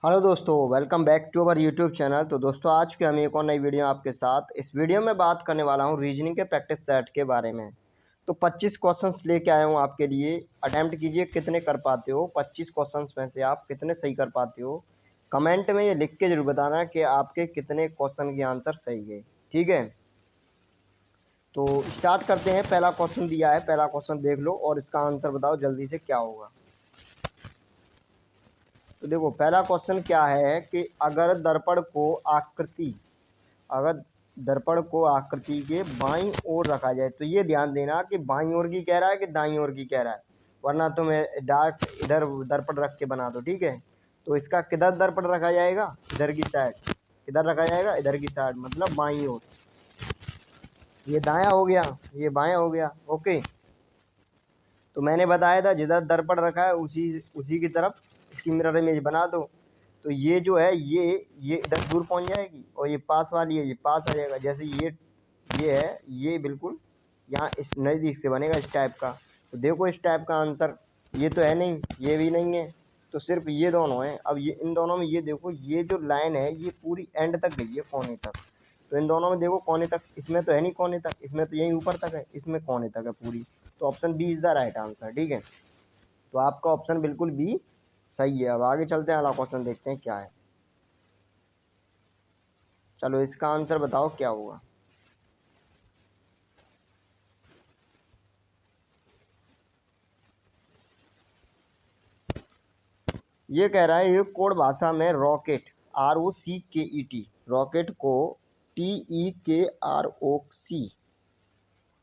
Hello दोस्तों, welcome back to our YouTube channel. तो दोस्तों, आज के हम एक और नई वीडियो आपके साथ। इस वीडियो में बात करने वाला हूं रीजनिंग के प्रैक्टिस सेट के बारे में। तो 25 क्वेश्चंस लेके आया हूं आपके लिए। अटेम्प्ट कीजिए कितने कर पाते हो। 25 क्वेश्चंस में से आप कितने सही कर पाते हो। कमेंट में ये लिख के जरूर बताना कि आपके कितने क्वेश्चन के आंसर सही है। ठीक है, तो स्टार्ट करते हैं। पहला क्वेश्चन दिया है, पहला क्वेश्चन देख लो और इसका आंसर बताओ जल्दी से क्या होगा। तो देखो, पहला क्वेश्चन क्या है कि अगर दर्पण को आकृति के बाईं ओर रखा जाए, तो ये ध्यान देना कि बाईं ओर की कह रहा है कि दाईं ओर की कह रहा है, वरना तुम्हें डार्क इधर दर्पण रख के बना दो। ठीक है, तो इसका किधर दर्पण रखा जाएगा, इधर की साइड। किधर रखा जाएगा, इधर की साइड, मतलब बाईं ओर। ये दायां हो गया, ये बायां हो गया। ओके, तो मैंने बताया था जिधर दर्पण रखा है उसी उसी की तरफ इसकी मिरर इमेज बना दो। तो ये जो है ये इधर दूर पहुंच जाएगी और ये पास वाली है, ये पास आ जाएगा। जैसे ये है, ये बिल्कुल यहाँ इस नज़दीक से बनेगा इस टाइप का। तो देखो इस टाइप का आंसर ये तो है नहीं, ये भी नहीं है, तो सिर्फ ये दोनों हैं। अब ये इन दोनों में ये देखो, ये जो लाइन है ये पूरी एंड तक गई है, कोने तक। तो इन दोनों में देखो कोने तक, इसमें तो है नहीं कोने तक, इसमें तो यहीं ऊपर तक है, इसमें कोने तक है पूरी। तो option B is the right answer. ठीक है, तो आपका ऑप्शन बिल्कुल बी सही है। अब आगे चलते हैं, अगला क्वेश्चन देखते हैं क्या है। चलो इसका आंसर बताओ क्या होगा। ये कह रहा है, ये कोड भाषा में रॉकेट ROCKET, रॉकेट को TEKROC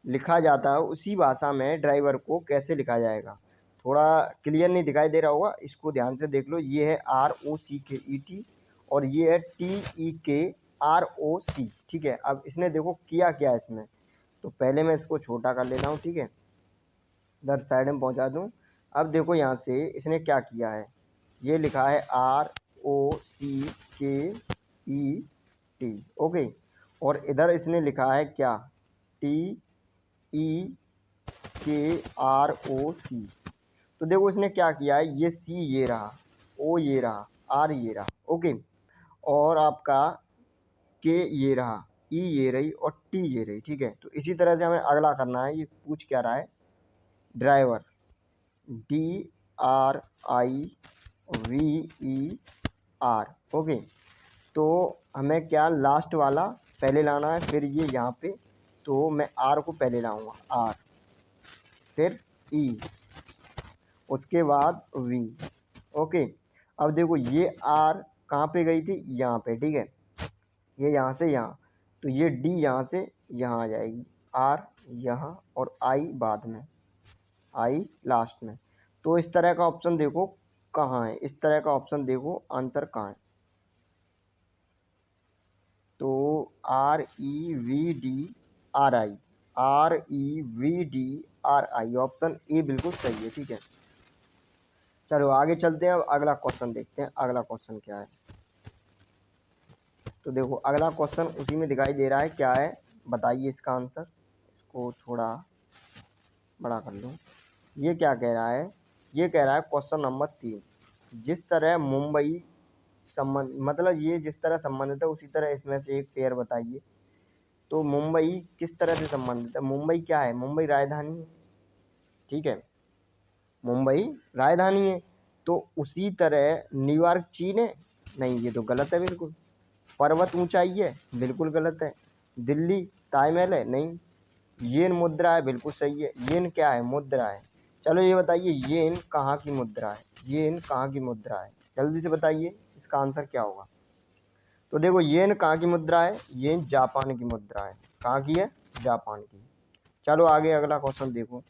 लिखा जाता है, उसी भाषा में ड्राइवर को कैसे लिखा जाएगा। थोड़ा क्लियर नहीं दिखाई दे रहा होगा, इसको ध्यान से देख लो। ये है ROCKET और ये है TEKROC। ठीक है, अब इसने देखो किया क्या इसमें। तो पहले मैं इसको छोटा कर लेता हूँ। ठीक है, इधर साइड में पहुँचा दूँ। अब देखो यहाँ से इसने क्या किया है, ये लिखा है ROCKET। ओके, और इधर इसने लिखा है क्या, TEKROC। तो देखो इसने क्या किया है, ये C ये रहा, O ये रहा, R ये रहा। ओके, और आपका K ये रहा, E ये रही और T ये रही। ठीक है, तो इसी तरह से हमें अगला करना है। ये पूछ क्या रहा है, ड्राइवर DRIVER। ओके, तो हमें क्या लास्ट वाला पहले लाना है, फिर ये यहाँ पे। तो मैं R को पहले लाऊंगा, R, फिर E, उसके बाद V। ओके, अब देखो ये R कहाँ पे गई थी, यहाँ पे। ठीक है, ये यहाँ से यहाँ, तो ये D यहाँ से यहाँ आ जाएगी, R यहाँ और I बाद में, I लास्ट में। तो इस तरह का ऑप्शन देखो कहाँ है, इस तरह का ऑप्शन देखो आंसर कहाँ है। तो REVDRI ऑप्शन ए बिल्कुल सही है। ठीक है, चलो आगे चलते हैं। अब अगला क्वेश्चन देखते हैं, अगला क्वेश्चन क्या है। तो देखो अगला क्वेश्चन उसी में दिखाई दे रहा है, क्या है बताइए इसका आंसर। इसको थोड़ा बड़ा कर लूँ। ये क्या कह रहा है, ये कह रहा है क्वेश्चन नंबर 3, जिस तरह मुंबई संबंध, मतलब ये जिस तरह संबंधित है उसी तरह इसमें से एक पेयर बताइए। तो मुंबई किस तरह से संबंधित है, मुंबई क्या है, मुंबई राजधानी है। ठीक है, मुंबई राजधानी है। तो उसी तरह न्यूयॉर्क चीन है, नहीं ये तो गलत है बिल्कुल। पर्वत ऊंचाई है, बिल्कुल गलत है। दिल्ली ताजमहल है, नहीं। येन मुद्रा है, बिल्कुल सही है। येन क्या है, मुद्रा है। चलो ये बताइए येन कहाँ की मुद्रा है, येन कहाँ की मुद्रा है, जल्दी से बताइए इसका आंसर क्या होगा। तो देखो येन कहाँ की मुद्रा है, येन जापान की मुद्रा है। कहाँ की है, जापान की। चलो आगे अगला क्वेश्चन देखो।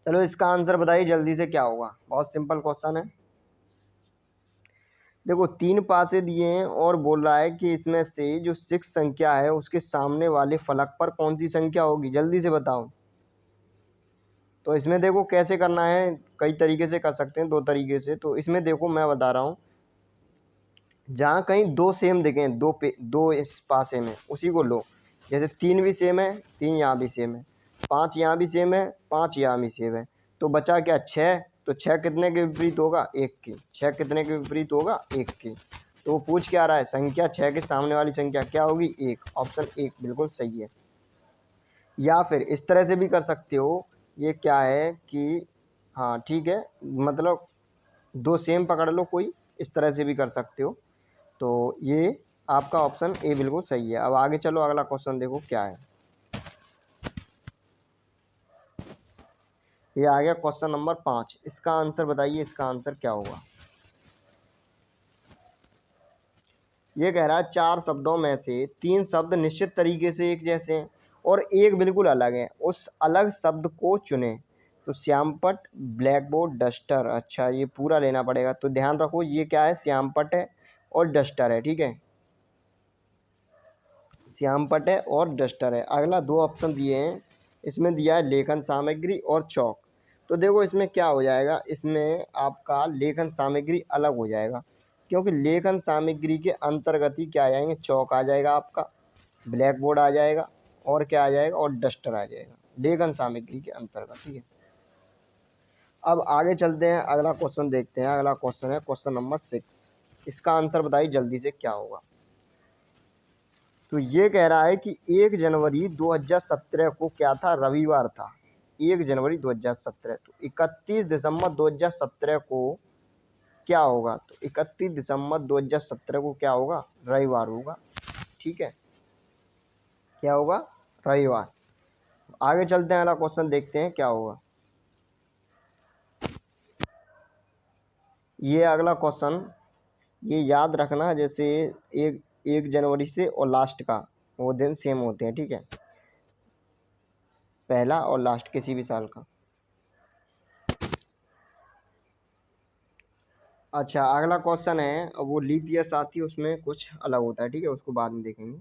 चलो इसका आंसर बताइए जल्दी से क्या होगा, बहुत सिंपल क्वेश्चन है। देखो 3 पासे दिए हैं और बोल रहा है कि इसमें से जो 6 संख्या है उसके सामने वाले फलक पर कौन सी संख्या होगी, जल्दी से बताओ। तो इसमें देखो कैसे करना है, कई तरीके से कर सकते हैं, 2 तरीके से। तो इसमें देखो मैं बता रहा हूँ, जहाँ कहीं 2 सेम दिखें, दो इस पासे में, उसी को लो। जैसे 3 भी सेम है, 3 यहाँ भी सेम है, 5 यहाँ भी सेम है, 5 यहाँ भी सेम है, तो बचा क्या 6। तो 6 कितने के विपरीत होगा? 1 के। 6 कितने के विपरीत होगा? 1 के। तो वो पूछ क्या रहा है? संख्या 6 के सामने वाली संख्या क्या होगी? 1। ऑप्शन 1 बिल्कुल सही है। या फिर इस तरह से भी कर सकते हो, ये क्या है कि हाँ ठीक है, मतलब दो सेम पकड़ लो कोई, इस तरह से भी कर सकते हो। तो ये आपका ऑप्शन ए बिल्कुल सही है। अब आगे चलो, अगला क्वेश्चन देखो क्या है। ये आ गया क्वेश्चन नंबर 5। इसका आंसर बताइए, इसका आंसर क्या होगा? ये कह रहा है 4 शब्दों में से 3 शब्द निश्चित तरीके से एक जैसे हैं और एक बिल्कुल अलग है, उस अलग शब्द को चुने। तो श्यामपट, ब्लैक बोर्ड, डस्टर। अच्छा, ये पूरा लेना पड़ेगा, तो ध्यान रखो ये क्या है? श्यामपट है और डस्टर है, ठीक है। श्यामपट है और डस्टर है। अगला 2 ऑप्शन दिए हैं, इसमें दिया है लेखन सामग्री और चौक। तो देखो इसमें क्या हो जाएगा, इसमें आपका लेखन सामग्री अलग हो जाएगा, क्योंकि लेखन सामग्री के अंतर्गत ही क्या आ जाएंगे? चौक आ जाएगा आपका, ब्लैक बोर्ड आ जाएगा, और क्या आ जाएगा? और डस्टर आ जाएगा, लेखन सामग्री के अंतर्गत, ठीक है। अब आगे चलते हैं, अगला क्वेश्चन देखते हैं। अगला क्वेश्चन है क्वेश्चन नंबर 6। इसका आंसर बताइए जल्दी से क्या होगा। तो ये कह रहा है कि 1 जनवरी 2017 को क्या था? रविवार था। 1 जनवरी 2017, तो 31 दिसंबर 2017 को क्या होगा? तो 31 दिसंबर 2017 को क्या होगा? रविवार होगा, ठीक है। क्या होगा? रविवार। आगे चलते हैं, अगला क्वेश्चन देखते हैं क्या होगा। ये अगला क्वेश्चन, ये याद रखना, जैसे एक 1 जनवरी से और लास्ट का वो दिन सेम होते हैं, ठीक है। पहला और लास्ट किसी भी साल का। अच्छा, अगला क्वेश्चन है, वो लीप ईयर साथ ही उसमें कुछ अलग होता है, ठीक है, उसको बाद में देखेंगे।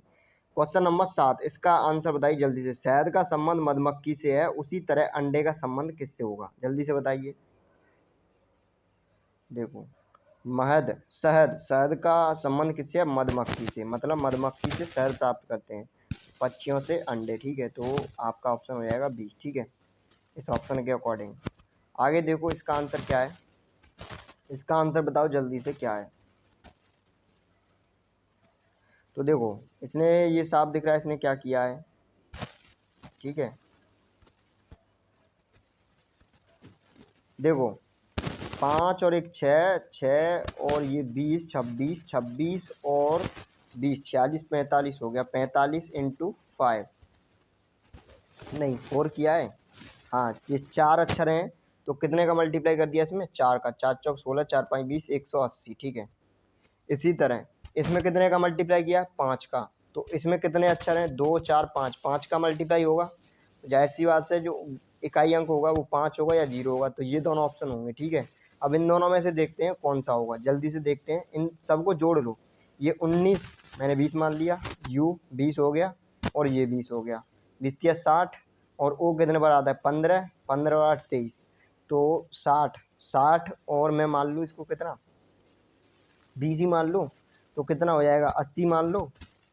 Question number 7। इसका आंसर बताइए जल्दी से। शहद का संबंध मधुमक्खी से है, उसी तरह अंडे का संबंध किससे होगा? जल्दी से बताइए। देखो, शहद का संबंध किससे है? मधुमक्खी से, मतलब मधुमक्खी से शहद प्राप्त करते हैं, पक्षियों से अंडे, ठीक है। तो आपका ऑप्शन हो जाएगा बी, ठीक है, इस ऑप्शन के अकॉर्डिंग। आगे देखो इसका आंसर क्या है। इसका आंसर बताओ जल्दी से क्या है। तो देखो, इसने ये साफ दिख रहा है, इसने क्या किया है, ठीक है। देखो 5 और 1 6, 6 और ये 20, 26, 26 और 20, 46, 45 हो गया। 45 इंटू 5, नहीं 4 किया है। हाँ, ये 4 अक्षर हैं, तो कितने का मल्टीप्लाई कर दिया इसमें? 4 का। 4 चौक 16, 4 5 20, 180, ठीक है। इसी तरह इसमें कितने का मल्टीप्लाई किया? 5 का। तो इसमें कितने अक्षर हैं? 2 4 5, 5 का मल्टीप्लाई होगा, तो जाहिर सी बात से जो इकाई अंक होगा वो 5 होगा या 0 होगा, तो ये दोनों ऑप्शन होंगे, ठीक है। अब इन दोनों में से देखते हैं कौन सा होगा, जल्दी से देखते हैं। इन सबको जोड़ लो। ये 19 मैंने 20 मान लिया, यू 20 हो गया, और ये 20 हो गया, 20 60, और ओ कितने बार आता है? 15, 15 और 8 23, तो 60, 60 और मैं मान लूँ इसको कितना? 20 ही मान लो, तो कितना हो जाएगा? 80 मान लो।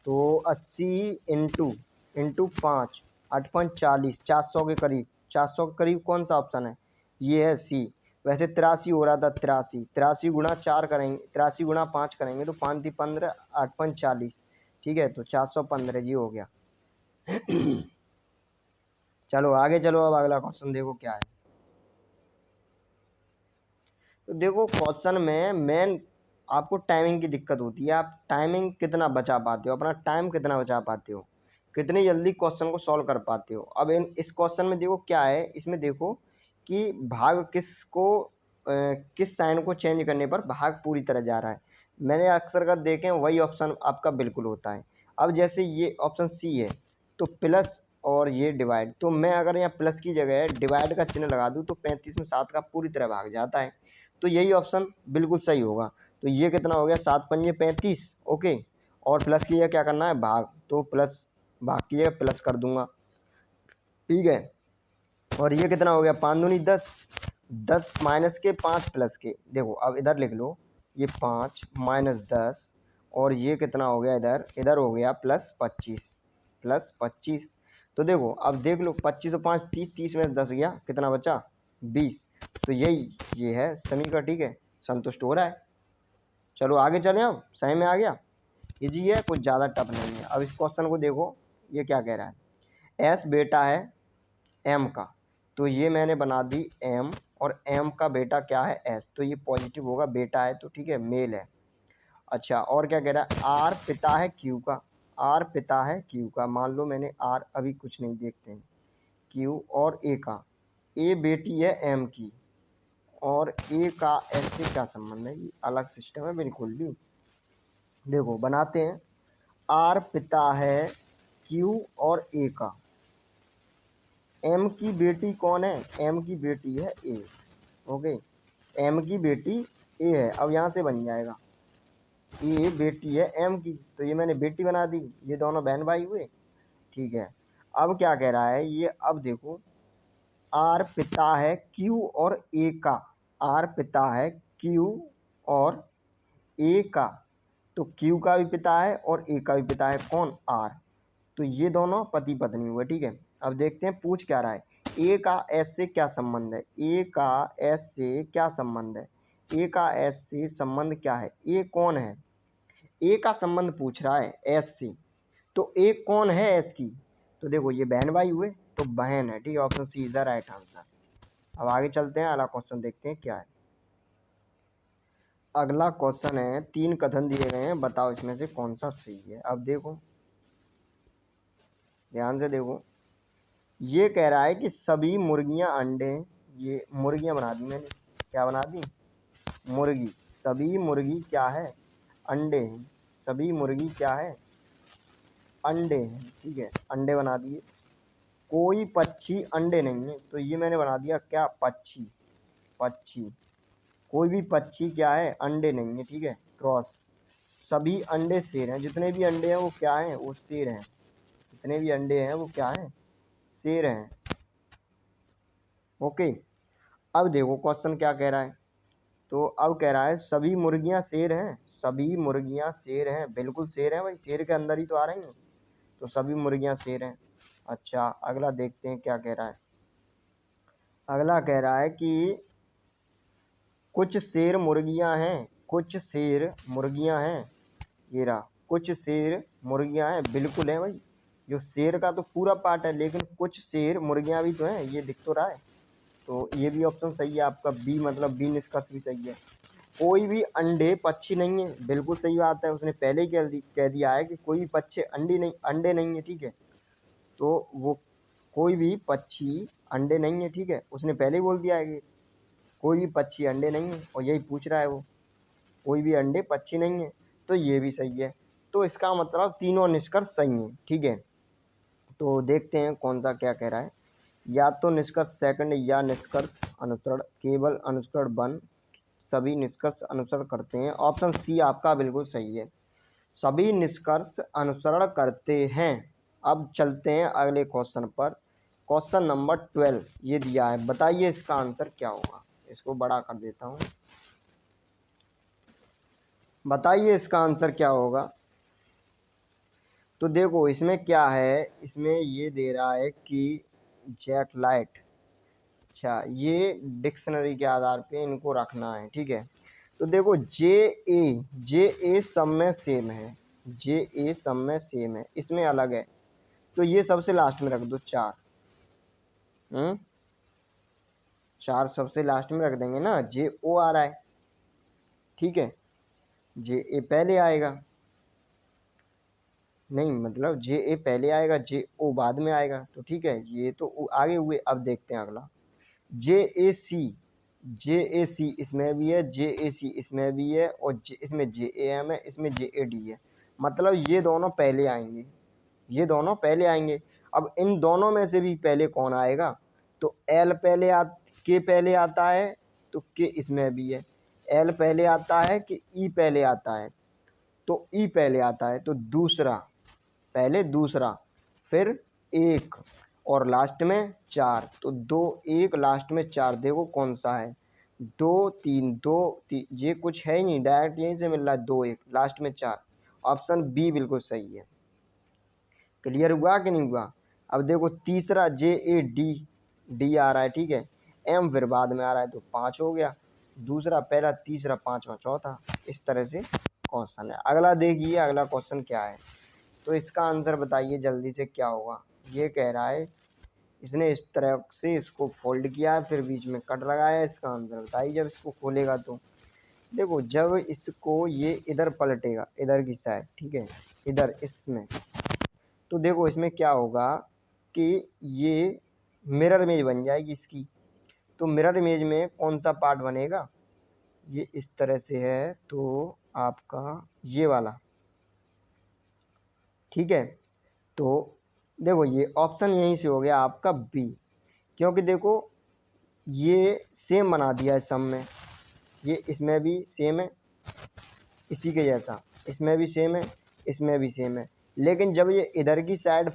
तो 80 इंटू 5, 8 5 40, 400 के करीब। 400 के करीब कौन सा ऑप्शन है? ये है सी। वैसे 83 हो रहा था, 83, 83 गुणा 4 करेंगे, 83 गुणा 5 करेंगे तो 5 15, 8 5 40, ठीक है। तो 415 जी हो गया। चलो आगे चलो, अब अगला क्वेश्चन देखो क्या है। तो देखो क्वेश्चन में मेन आपको टाइमिंग की दिक्कत होती है। आप टाइमिंग कितना बचा पाते हो, अपना टाइम कितना बचा पाते हो, कितनी जल्दी क्वेश्चन को सॉल्व कर पाते हो। अब इस क्वेश्चन में देखो क्या है, इसमें देखो कि भाग किस साइन को चेंज करने पर भाग पूरी तरह जा रहा है। मैंने अक्सर कर देखे वही ऑप्शन आपका बिल्कुल होता है। अब जैसे ये ऑप्शन सी है, तो प्लस और ये डिवाइड, तो मैं अगर यहाँ प्लस की जगह डिवाइड का चिन्ह लगा दूँ तो 35 में 7 का पूरी तरह भाग जाता है, तो यही ऑप्शन बिल्कुल सही होगा। तो ये कितना हो गया? 7 पंजे 35, ओके। और प्लस की जगह क्या करना है? भाग, तो प्लस, भाग की जगह प्लस कर दूंगा, ठीक है। और ये कितना हो गया? 5 दूनी 10, 10 माइनस के 5 प्लस के। देखो अब इधर लिख लो, ये 5 माइनस 10, और ये कितना हो गया? इधर इधर हो गया प्लस 25, प्लस 25। तो देखो अब देख लो, 25 और 5 30, 30 में 10 गया, कितना बचा? 20। तो यही ये है समीकरण, ठीक है, संतुष्ट हो रहा है। चलो आगे चलें, अब सही में आ गया, इजी है, कुछ ज़्यादा टफ नहीं है। अब इस क्वेश्चन को देखो, ये क्या कह रहा है, एस बेटा है एम का, तो ये मैंने बना दी एम, और एम का बेटा क्या है एस, तो ये पॉजिटिव होगा, बेटा है तो ठीक है, मेल है। अच्छा, और क्या कह रहा है, आर पिता है क्यू का, आर पिता है क्यू का, मान लो मैंने आर अभी कुछ नहीं, देखते हैं क्यू और ए का, ए बेटी है एम की, और ए का एस से क्या संबंध है, ये अलग सिस्टम है बिल्कुल भी। देखो बनाते हैं, आर पिता है क्यू और ए का, एम की बेटी कौन है, एम की बेटी है ए, ओके, एम की बेटी ए है। अब यहाँ से बन जाएगा, ए बेटी है एम की, तो ये मैंने बेटी बना दी, ये दोनों बहन भाई हुए, ठीक है। अब क्या कह रहा है ये, अब देखो, आर पिता है क्यू और ए का, आर पिता है क्यू और ए का, तो क्यू का भी पिता है और ए का भी पिता है, कौन, आर, तो ये दोनों पति पत्नी हुए, ठीक है। अब देखते हैं पूछ क्या रहा है, ए का एस से क्या संबंध है, ए का एस से क्या संबंध है, ए का एस से संबंध क्या है, ए कौन है, ए का संबंध पूछ रहा है एस से, तो ए कौन है एस की, तो देखो ये बहन भाई हुए, तो बहन है, ठीक है, option C is the right answer. अब आगे चलते हैं, अगला क्वेश्चन देखते हैं क्या है। अगला क्वेश्चन है, 3 कथन दिए गए हैं, बताओ इसमें से कौन सा सही है। अब देखो ध्यान से देखो, ये कह रहा है कि सभी मुर्गियां अंडे, ये मुर्गियां बना दी मैंने, क्या बना दी, मुर्गी, सभी मुर्गी क्या है, अंडे हैं, सभी मुर्गी क्या है, अंडे हैं, ठीक है, अंडे बना दिए। कोई पक्षी अंडे नहीं है, तो ये मैंने बना दिया क्या, पक्षी, पक्षी, कोई भी पक्षी क्या है, अंडे नहीं है, ठीक है, क्रॉस। सभी अंडे शेर हैं, जितने भी अंडे हैं वो क्या हैं, वो शेर हैं, जितने भी अंडे हैं वो क्या हैं, शेर हैं, ओके। अब देखो क्वेश्चन क्या कह रहा है, तो अब कह रहा है सभी मुर्गियां शेर हैं, सभी मुर्गियां शेर हैं, बिल्कुल शेर हैं भाई, शेर के अंदर ही तो आ रही हैं, तो सभी मुर्गियां शेर हैं। अच्छा अगला देखते हैं क्या कह रहा है, अगला कह रहा है कि कुछ शेर मुर्गियां हैं, कुछ शेर मुर्गियां हैं, ये रहा, कुछ शेर मुर्गियां हैं, बिल्कुल है भाई, जो शेर का तो पूरा पार्ट है, लेकिन कुछ शेर मुर्गियां भी तो हैं, ये दिख तो रहा है, तो ये भी ऑप्शन सही है आपका, बी, मतलब बी निष्कर्ष भी सही है। कोई भी अंडे पक्षी नहीं है, बिल्कुल सही बात है, उसने पहले ही कह दिया है कि कोई भी पक्षी अंडे नहीं है, ठीक है, तो वो कोई भी पक्षी अंडे नहीं है, ठीक है, उसने पहले ही बोल दिया है कि कोई भी पक्षी अंडे नहीं है, और यही पूछ रहा है वो, कोई भी अंडे पक्षी नहीं है, तो ये भी सही है, तो इसका मतलब तीनों निष्कर्ष सही हैं, ठीक है। तो देखते हैं कौन सा क्या कह रहा है, या तो निष्कर्ष सेकंड, या निष्कर्ष अनुसरण, केवल अनुसरण वन, सभी निष्कर्ष अनुसरण करते हैं, ऑप्शन सी आपका बिल्कुल सही है, सभी निष्कर्ष अनुसरण करते हैं। अब चलते हैं अगले क्वेश्चन पर, क्वेश्चन नंबर 12 ये दिया है, बताइए इसका आंसर क्या होगा, इसको बड़ा कर देता हूँ, बताइए इसका आंसर क्या होगा। तो देखो इसमें क्या है, इसमें ये दे रहा है कि जैकलाइट, अच्छा ये डिक्शनरी के आधार पे इनको रखना है, ठीक है। तो देखो जे ए सब में सेम है, जे ए सब में सेम है, इसमें अलग है, तो ये सबसे लास्ट में रख दो, 4, 4 सबसे लास्ट में रख देंगे ना, जे ओ आ रहा है, ठीक है, जे ए पहले आएगा, नहीं मतलब जे ए पहले आएगा, जे ओ बाद में आएगा, तो ठीक है, ये तो आगे हुए। अब देखते हैं अगला, जे ए सी, जे ए सी इसमें भी है, जे ए सी इसमें भी है, और इसमें जे ए एम है, इसमें जे ए डी है, मतलब ये दोनों पहले आएंगे, ये दोनों पहले आएंगे। अब इन दोनों में से भी पहले कौन आएगा, तो एल के पहले आता है, तो के इसमें भी है, एल पहले आता है कि ई पहले आता है, तो ई पहले आता है, तो दूसरा, पहले दूसरा, फिर एक, और लास्ट में 4, तो 2 1 लास्ट में 4, देखो कौन सा है, 2 3 2 3, ये कुछ है ही नहीं, डायरेक्ट यहीं से मिल रहा है, 2 1 लास्ट में 4, ऑप्शन बी बिल्कुल सही है। क्लियर हुआ कि नहीं हुआ। अब देखो तीसरा जे ए डी, डी आ रहा है, ठीक है, एम फिर बाद में आ रहा है तो 5 हो गया, दूसरा पहला तीसरा पांचवा चौथा, इस तरह से क्वेश्चन है। अगला देखिए अगला क्वेश्चन क्या है, तो इसका आंसर बताइए जल्दी से क्या होगा। ये कह रहा है इसने इस तरह से इसको फोल्ड किया फिर बीच में कट लगाया, इसका आंसर बताइए। जब इसको खोलेगा तो देखो जब इसको ये इधर पलटेगा इधर की साइड, ठीक है, इधर इसमें, तो देखो इसमें क्या होगा कि ये मिरर इमेज बन जाएगी इसकी। तो मिरर इमेज में कौन सा पार्ट बनेगा, ये इस तरह से है तो आपका ये वाला, ठीक है। तो देखो ये ऑप्शन यहीं से हो गया आपका बी, क्योंकि देखो ये सेम बना दिया है सब में, ये इसमें भी सेम है इसी के जैसा, इसमें भी सेम है इसमें भी सेम है, लेकिन जब ये इधर की साइड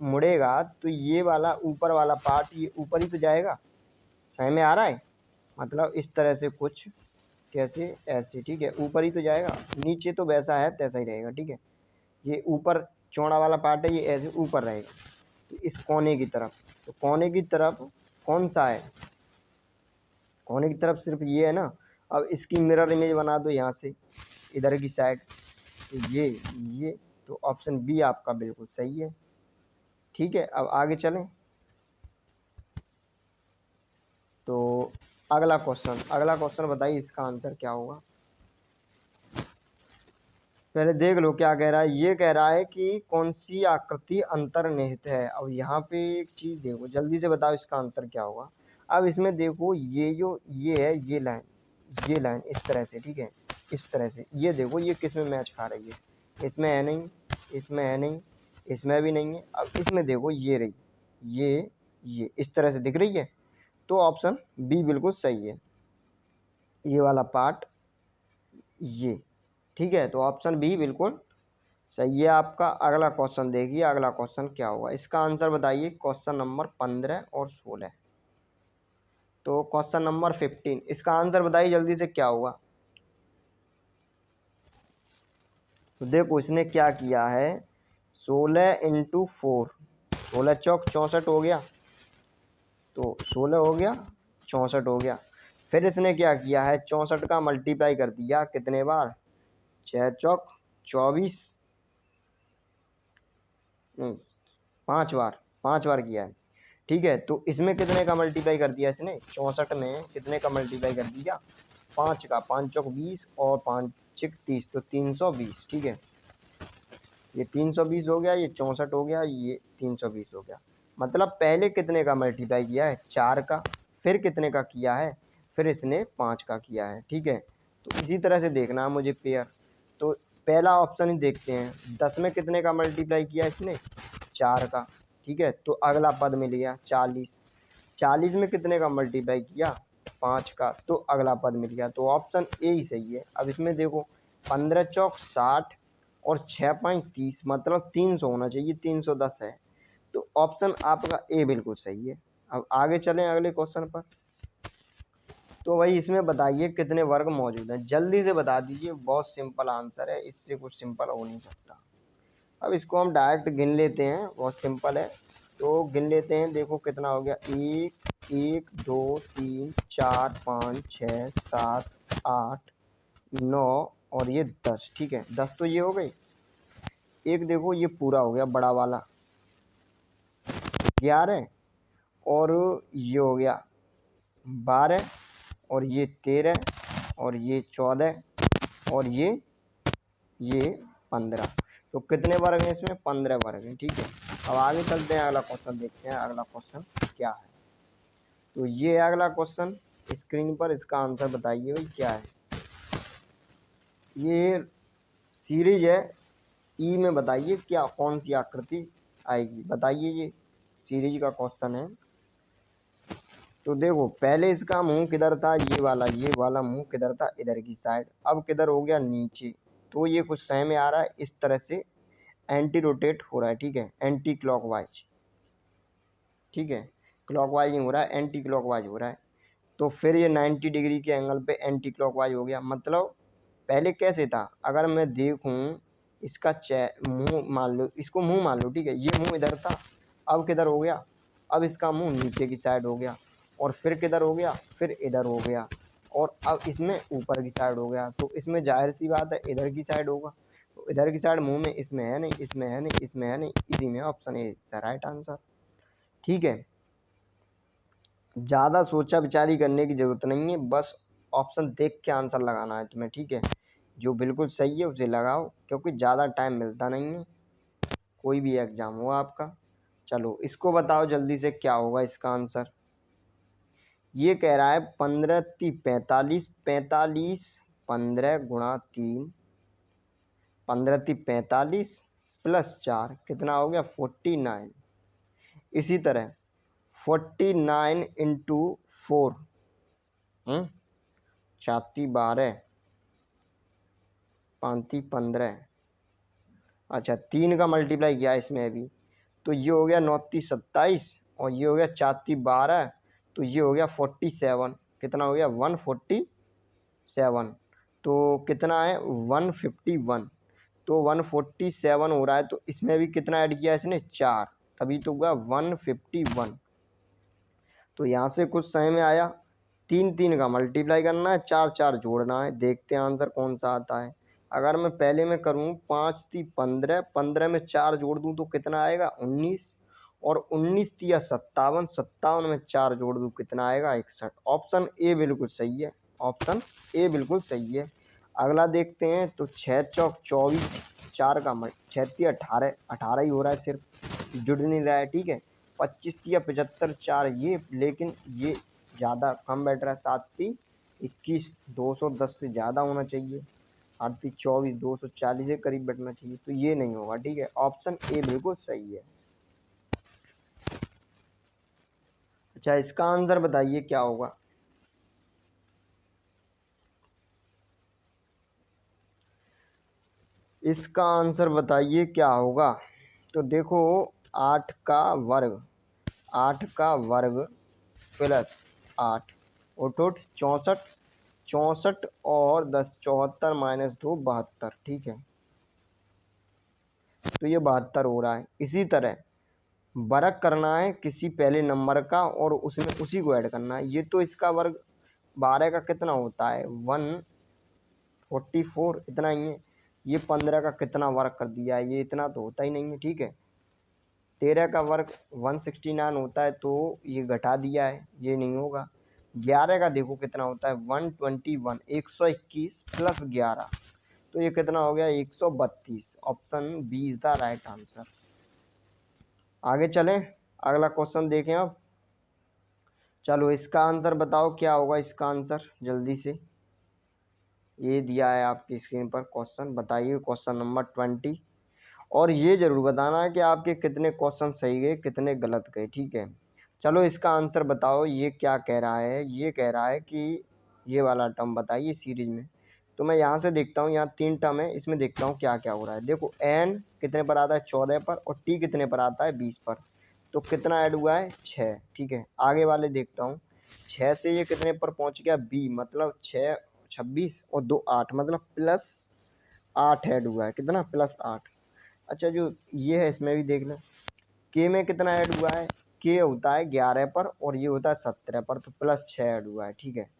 मुड़ेगा तो ये वाला ऊपर वाला पार्ट ये ऊपर ही तो जाएगा। समझ में आ रहा है, मतलब इस तरह से कुछ, कैसे ऐसे, ठीक है, ऊपर ही तो जाएगा, नीचे तो वैसा है तैसा ही रहेगा, ठीक है। ये ऊपर चौड़ा वाला पार्ट है ये ऐसे ऊपर रहेगा, तो इस कोने की तरफ, तो कोने की तरफ कौन सा है, कोने की तरफ सिर्फ ये है ना। अब इसकी मिरर इमेज बना दो यहाँ से इधर की साइड, तो ये तो ऑप्शन बी आपका बिल्कुल सही है, ठीक है। अब आगे चलें तो अगला क्वेश्चन बताइए इसका आंसर क्या होगा। पहले देख लो क्या कह रहा है, ये कह रहा है कि कौन सी आकृति अंतर्निहित है। अब यहाँ पे एक चीज़ देखो जल्दी से बताओ इसका आंसर क्या होगा। अब इसमें देखो ये जो ये है ये लाइन इस तरह से, ठीक है, इस तरह से, ये देखो ये किस में मैच खा रही है, इसमें है नहीं, इसमें है नहीं, इसमें भी नहीं है। अब इसमें देखो ये रही, ये इस तरह से दिख रही है, तो ऑप्शन बी बिल्कुल सही है, ये वाला पार्ट ये, ठीक है। तो ऑप्शन बी बिल्कुल सही है आपका। अगला क्वेश्चन देखिए अगला क्वेश्चन क्या होगा, इसका आंसर बताइए क्वेश्चन नंबर 15 और 16। तो क्वेश्चन नंबर 15 इसका आंसर बताइए जल्दी से क्या होगा। तो देखो इसने क्या किया है, 16 इंटू 4, 16 चौक 64 हो गया, तो 16 हो गया 64 हो गया। फिर इसने क्या किया है 64 का मल्टीप्लाई कर दिया कितने बार, 6 चौक 24, नहीं 5 बार किया है, ठीक है। तो इसमें कितने का मल्टीप्लाई कर दिया इसने, 64 में कितने का मल्टीप्लाई कर दिया, 5 का, 5 चौक 20 और 5 चिक 30, तो 320, ठीक है। ये 320 हो गया, ये 64 हो गया, ये 320 हो गया। मतलब पहले कितने का मल्टीप्लाई किया है 4 का, फिर कितने का किया है, फिर इसने 5 का किया है, ठीक है। तो इसी तरह से देखना है मुझे पेयर। तो पहला ऑप्शन ही देखते हैं, 10 में कितने का मल्टीप्लाई किया इसने 4 का, ठीक है। तो अगला पद मिल गया 40, 40 में कितने का मल्टीप्लाई किया 5 का, तो अगला पद मिल गया। तो ऑप्शन ए ही सही है। अब इसमें देखो 15 चौक 60 और 6.30 मतलब 300 होना चाहिए, 310 है, तो ऑप्शन आपका ए बिल्कुल सही है। अब आगे चलें अगले क्वेश्चन पर। तो भाई इसमें बताइए कितने वर्ग मौजूद हैं, जल्दी से बता दीजिए, बहुत सिंपल आंसर है, इससे कुछ सिंपल हो नहीं सकता। अब इसको हम डायरेक्ट गिन लेते हैं, बहुत सिंपल है। तो गिन लेते हैं, देखो कितना हो गया, 1 2 3 4 5 6 7 8 9 और ये 10, ठीक है, 10 तो ये हो गई। एक देखो ये पूरा हो गया बड़ा वाला 11 और ये हो गया 12 और ये 13 और ये 14 और ये 15। तो कितने वर्ग हैं इसमें, 15 वर्ग हैं, ठीक है। अब आगे चलते हैं, अगला क्वेश्चन देखते हैं अगला क्वेश्चन क्या है। तो ये अगला क्वेश्चन स्क्रीन पर, इसका आंसर बताइए भाई क्या है। ये सीरीज है ई में, बताइए क्या कौन सी आकृति आएगी, बताइए, ये सीरीज का क्वेश्चन है। तो देखो पहले इसका मुंह किधर था, ये वाला मुंह किधर था, इधर की साइड, अब किधर हो गया नीचे। तो ये कुछ सही में आ रहा है, इस तरह से एंटी रोटेट हो रहा है, ठीक है, एंटी क्लॉकवाइज, ठीक है, क्लॉकवाइज नहीं हो रहा है, एंटी क्लॉकवाइज हो रहा है। तो फिर ये 90 डिग्री के एंगल पे एंटी क्लॉकवाइज हो गया। मतलब पहले कैसे था, अगर मैं देखूं इसका मुंह मान लो, इसको मुंह मान लो, ठीक है, ये मुंह इधर था, अब किधर हो गया, अब इसका मुंह नीचे की साइड हो गया। और फिर किधर हो गया, फिर इधर हो गया, और अब इसमें ऊपर की साइड हो गया। तो इसमें जाहिर सी बात है इधर की साइड होगा। तो इधर की साइड मुंह में इसमें है नहीं, इसमें है नहीं, इसमें है नहीं, इसी में option A the right answer. ठीक है, ज़्यादा सोचा विचारी करने की ज़रूरत नहीं है, बस ऑप्शन देख के आंसर लगाना है तुम्हें। ठीक है, जो बिल्कुल सही है उसे लगाओ, क्योंकि ज़्यादा टाइम मिलता नहीं है कोई भी एग्ज़ाम हो आपका। चलो इसको बताओ जल्दी से क्या होगा इसका आंसर। ये कह रहा है 15×3 = 45, 45 15 × 3, 15×3 = 45 + 4 कितना हो गया 49। इसी तरह 49 × 4, 4×3 = 12, 5×3 = 15। अच्छा 3 का मल्टीप्लाई किया इसमें अभी, तो ये हो गया 9×3 = 27, और ये हो गया 4×3 = 12, तो ये हो गया 47। कितना हो गया 147। तो कितना है 151। तो 147 हो रहा है, तो इसमें भी कितना ऐड किया इसने 4, तभी तो हुआ 151। तो यहाँ से कुछ समझ में आया। 3 का मल्टीप्लाई करना है, 4 जोड़ना है, देखते हैं आंसर कौन सा आता है। अगर मैं पहले में करूँ 5×3 = 15, 15 में 4 जोड़ दूँ तो कितना आएगा 19, और 19×3 = 57, 57 में 4 जोड़ दूँ कितना आएगा 61। ऑप्शन ए बिल्कुल सही है, ऑप्शन ए बिल्कुल सही है। अगला देखते हैं, तो 6×4 = 24, 4 का 6×3 = 18, 18 ही हो रहा है, सिर्फ जुड़ नहीं रहा है। ठीक है, 25×3 = 75, 4 ये, लेकिन ये ज़्यादा कम बैठ रहा है। 7×3 = 21, 210 से ज़्यादा होना चाहिए। 8×3 = 24, 240 के करीब बैठना चाहिए, तो ये नहीं होगा। ठीक है, ऑप्शन ए बिल्कुल सही है। अच्छा इसका आंसर बताइए क्या होगा। इसका आंसर बताइए क्या होगा। तो देखो 8 का वर्ग, 8 का वर्ग प्लस 8 और टोट 64, 64 और 10 74 - 2 72। ठीक है, तो ये 72 हो रहा है। इसी तरह वर्ग करना है किसी पहले नंबर का और उसमें उसी को ऐड करना है। ये तो इसका वर्ग 12 का कितना होता है 144, इतना ही है। ये 15 का कितना वर्ग कर दिया है, ये इतना तो होता ही नहीं है। ठीक है, 13 का वर्ग 169 होता है, तो ये घटा दिया है, ये नहीं होगा। 11 का देखो कितना होता है 121, 121 + 11, तो ये कितना हो गया 132। Option B is the right answer. आगे चलें, अगला क्वेश्चन देखें अब। चलो इसका आंसर बताओ क्या होगा इसका आंसर जल्दी से। ये दिया है आपकी स्क्रीन पर क्वेश्चन, बताइए क्वेश्चन नंबर 20, और ये जरूर बताना है कि आपके कितने क्वेश्चन सही गए कितने गलत गए। ठीक है, चलो इसका आंसर बताओ। ये क्या कह रहा है, ये कह रहा है कि ये वाला टर्म बताइए सीरीज में। तो मैं यहाँ से देखता हूँ, यहाँ 3 टर्म है, इसमें देखता हूँ क्या क्या हो रहा है। देखो एन कितने पर आता है 14 पर, और टी कितने पर आता है 20 पर, तो कितना ऐड हुआ है 6। ठीक है, आगे वाले देखता हूँ, 6 से ये कितने पर पहुँच गया बी, मतलब 6 26 और 2 8, मतलब +8 ऐड हुआ है, कितना +8। अच्छा जो ये है इसमें भी देख लें, के में कितना ऐड हुआ है, के होता है 11 पर और ये होता है 17 पर, तो +6 ऐड हुआ है। ठीक है,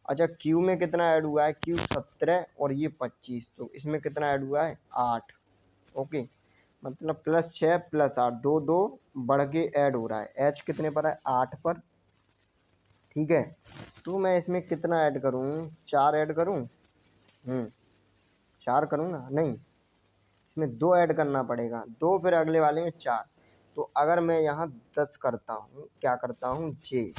अच्छा क्यू में कितना ऐड हुआ है, क्यू 17 और ये 25, तो इसमें कितना ऐड हुआ है 8। ओके, मतलब +6 +8, 2 2 बढ़ के ऐड हो रहा है। एच कितने पर है 8 पर। ठीक है, तो मैं इसमें कितना ऐड करूँ, 4 ऐड करूँ, 4 करूँ ना, नहीं इसमें 2 ऐड करना पड़ेगा, 2 फिर अगले वाले में 4। तो अगर मैं यहाँ 10 करता हूँ, क्या करता हूँ जे,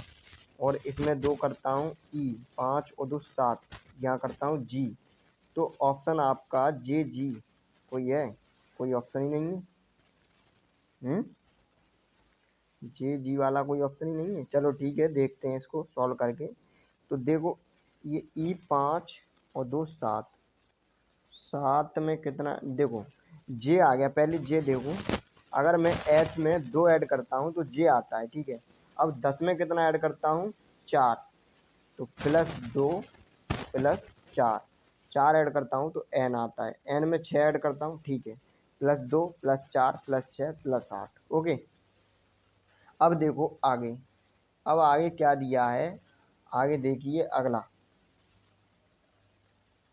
और इसमें 2 करता हूँ ई, 5 और 2 7, यहाँ करता हूँ जी, तो ऑप्शन आपका जे जी कोई है, कोई ऑप्शन ही नहीं है। जे जी वाला कोई ऑप्शन ही नहीं है। चलो ठीक है, देखते हैं इसको सॉल्व करके। तो देखो ये ई 5 और 2 7, 7 में कितना, देखो जे आ गया, पहले जे देखो, अगर मैं एच में 2 ऐड करता हूँ तो जे आता है। ठीक है, अब 10 में कितना ऐड करता हूँ 4, तो +2 +4, 4 ऐड करता हूँ तो एन आता है, एन में 6 ऐड करता हूँ। ठीक है, +2 +4 +6 +8। ओके, अब देखो आगे, अब आगे क्या दिया है, आगे देखिए अगला।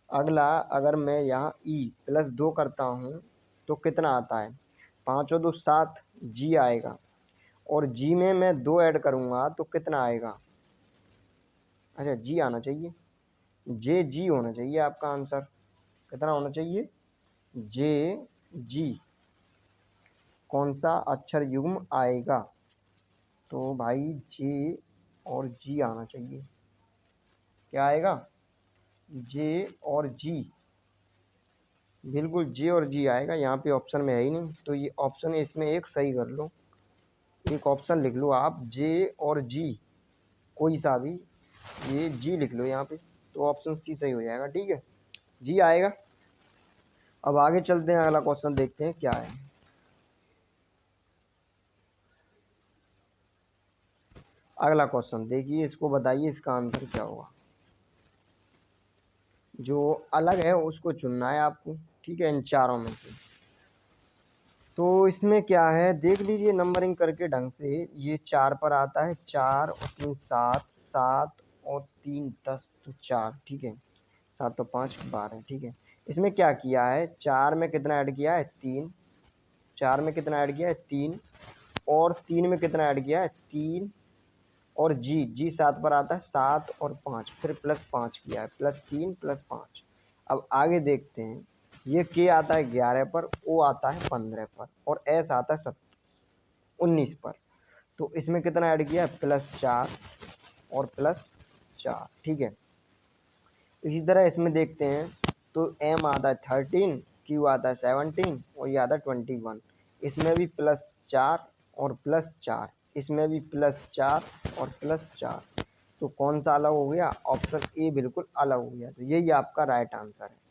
अगला अगर मैं यहाँ e+2 करता हूँ तो कितना आता है, 5 और 2 7 जी आएगा। और जी में मैं 2 ऐड करूँगा तो कितना आएगा, अच्छा जी आना चाहिए, जे जी होना चाहिए आपका आंसर। कितना होना चाहिए, जे जी। कौन सा अक्षर युग्म आएगा, तो भाई जे और जी आना चाहिए। क्या आएगा, जे और जी, बिल्कुल जे और जी आएगा। यहाँ पे ऑप्शन में है ही नहीं, तो ये ऑप्शन इसमें एक सही कर लो, एक ऑप्शन लिख लो आप, जे और जी, कोई सा भी, ये जी लिख लो यहाँ पे, तो ऑप्शन सी सही हो जाएगा। ठीक है, जी आएगा। अब आगे चलते हैं, अगला क्वेश्चन देखते हैं क्या है। अगला क्वेश्चन देखिए, इसको बताइए इसका आंसर क्या होगा। जो अलग है उसको चुनना है आपको, ठीक है, इन चारों में से। तो इसमें क्या है देख लीजिए नंबरिंग करके ढंग से। ये 4 पर आता है, 4 और 3 7, 7 और 3 10, तो 4, ठीक है, 7 और 5 12, ठीक है। इसमें क्या किया है, 4 में कितना ऐड किया है, 3, 4 में कितना ऐड किया है, 3, और 3 में कितना ऐड किया है, 3, और जी जी 7 पर आता है, 7 और 5, फिर +5 किया है, +3 +5। अब आगे देखते हैं, ये के आता है 11 पर, ओ आता है 15 पर, और एस आता है 19 पर। तो इसमें कितना ऐड किया है, +4 और +4, ठीक है। इसी तरह इसमें देखते हैं, तो एम आता है 13, क्यू आता है 17, और ये आता है 21। इसमें भी +4 और +4, इसमें भी +4 और +4। तो कौन सा अलग हो गया, ऑप्शन ए बिल्कुल अलग हो गया। तो यही आपका राइट आंसर है।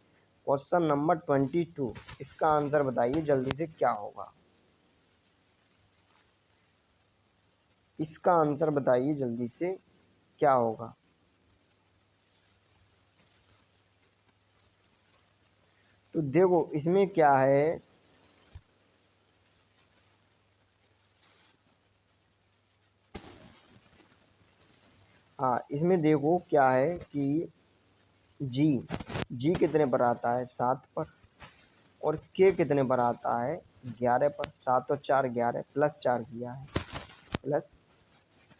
क्वेश्चन नंबर 22, इसका आंसर बताइए जल्दी से क्या होगा। इसका आंसर बताइए जल्दी से क्या होगा। तो देखो इसमें क्या है, हाँ इसमें देखो क्या है कि जी जी कितने पर आता है, 7 पर, और के कितने पर आता है, 11 पर। 7 और 4 11, +4 किया है,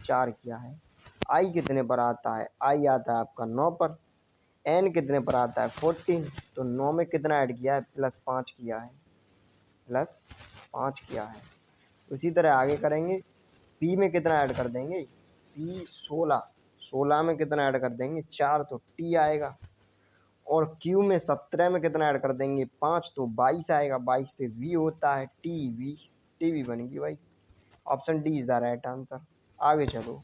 +4 किया है। आई कितने पर आता है, आई आता है आपका 9 पर। एन कितने पर आता है, 14, तो 9 में कितना ऐड किया है, +5 किया है, +5 किया है। उसी तरह आगे करेंगे, पी में कितना ऐड कर देंगे, पी 16, 16 में कितना ऐड कर देंगे, 4, तो टी आएगा। और क्यू में 17 में कितना ऐड कर देंगे, 5, तो 22 आएगा। 22 पे वी होता है, टी वी, टी वी बनेगी भाई। Option D is the right answer. आगे चलो,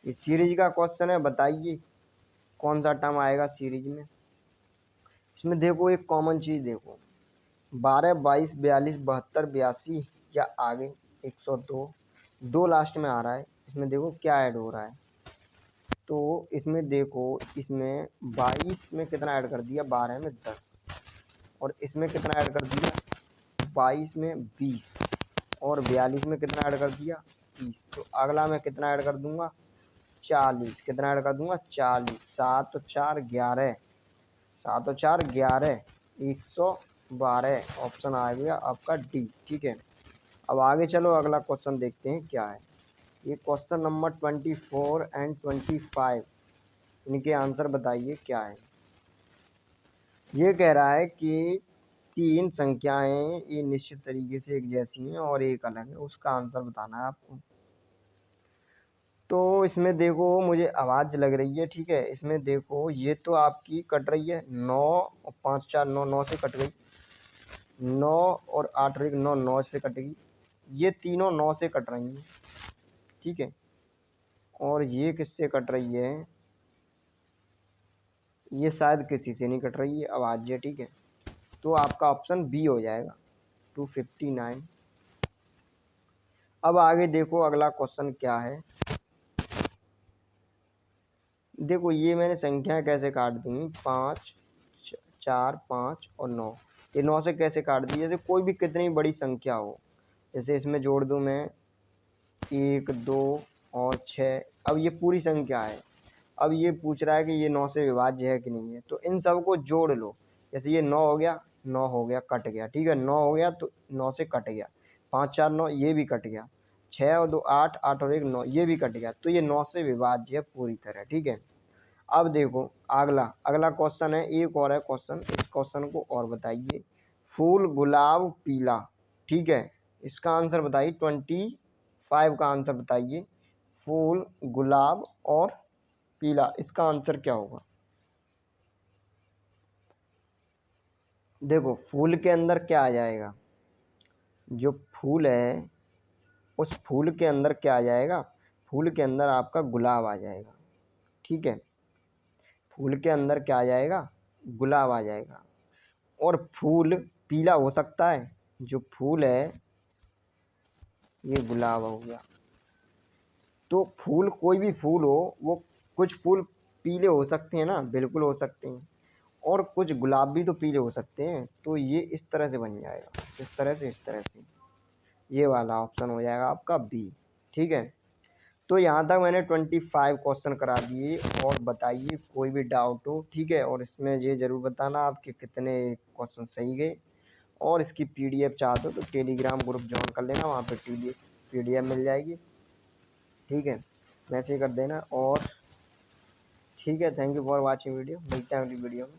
ये सीरीज का क्वेश्चन है, बताइए कौन सा टर्म आएगा सीरीज में। इसमें देखो एक कॉमन चीज देखो, 12 22 42 72 82, या आगे 102, 2 लास्ट में आ रहा है। इसमें देखो क्या ऐड हो रहा है, तो इसमें देखो, इसमें 22 में कितना ऐड कर दिया, 12 में 10, और इसमें कितना ऐड कर दिया, 22 में 20, और 42 में कितना ऐड कर दिया, 30। तो अगला मैं कितना ऐड कर दूंगा, 40। कितना ऐड कर दूंगा, 40। 7 और 4 11, 7 और 4 11, 112। ऑप्शन आ गया आपका डी, ठीक है। अब आगे चलो, अगला क्वेश्चन देखते हैं क्या है। ये क्वेश्चन नंबर 24 एंड 25, इनके आंसर बताइए क्या है। ये कह रहा है कि 3 संख्याएं ये निश्चित तरीके से एक जैसी हैं और एक अलग है, उसका आंसर बताना है आपको। तो इसमें देखो मुझे आवाज़ लग रही है, ठीक है। इसमें देखो ये तो आपकी कट रही है, 9 और 5 4 9, 9 से कट गई, 9 और 8 और 1 9, 9 से कटेगी। ये तीनों 9 से कट रही हैं, ठीक है। और ये किससे कट रही है, ये शायद किसी से नहीं कट रही है आवाज़, ये ठीक है। तो आपका ऑप्शन बी हो जाएगा, 259। अब आगे देखो अगला क्वेश्चन क्या है। देखो ये मैंने संख्या कैसे काट दी, 5 4 5 और 9। ये 9 से कैसे काट दी, जैसे कोई भी कितनी बड़ी संख्या हो, जैसे इसमें जोड़ दूँ मैं 1 2 और 6। अब ये पूरी संख्या है। अब ये पूछ रहा है कि ये 9 से विभाज्य है कि नहीं है, तो इन सब को जोड़ लो। जैसे ये 9 हो गया, 9 हो गया, कट गया, ठीक है, 9 हो गया तो 9 से कट गया, 5 4 9 ये भी कट गया, 6 और 2 8, 8 और 1 9 ये भी कट गया, तो ये 9 से विभाज्य है पूरी तरह, ठीक है। अब देखो अगला अगला क्वेश्चन है, एक और है क्वेश्चन, इस क्वेश्चन को और बताइए। फूल गुलाब पीला, ठीक है, इसका आंसर बताइए, 25 का आंसर बताइए। फूल गुलाब और पीला, इसका आंसर क्या होगा? देखो फूल के अंदर क्या आ जाएगा, जो फूल है उस फूल के अंदर क्या आ जाएगा, फूल के अंदर आपका गुलाब आ जाएगा, ठीक है, फूल के अंदर क्या आ जाएगा, गुलाब आ जाएगा। और फूल पीला हो सकता है, जो फूल है ये गुलाब हो गया। तो फूल कोई भी फूल हो, वो कुछ फूल पीले हो सकते हैं ना, बिल्कुल हो सकते हैं, और कुछ गुलाब भी तो पीले हो सकते हैं। तो ये इस तरह से बन जाएगा, इस तरह से, इस तरह से, ये वाला ऑप्शन हो जाएगा आपका बी, ठीक है। तो यहाँ तक मैंने 25 क्वेश्चन करा दिए, और बताइए कोई भी डाउट हो, ठीक है, और इसमें ये ज़रूर बताना आपके कितने क्वेश्चन सही गए। और इसकी पीडीएफ चाहते हो तो टेलीग्राम ग्रुप ज्वाइन कर लेना, वहाँ पे पीडीएफ मिल जाएगी, ठीक है, मैसेज कर देना। और ठीक है, thank you for watching video, मिलते हैं अगली वीडियो में।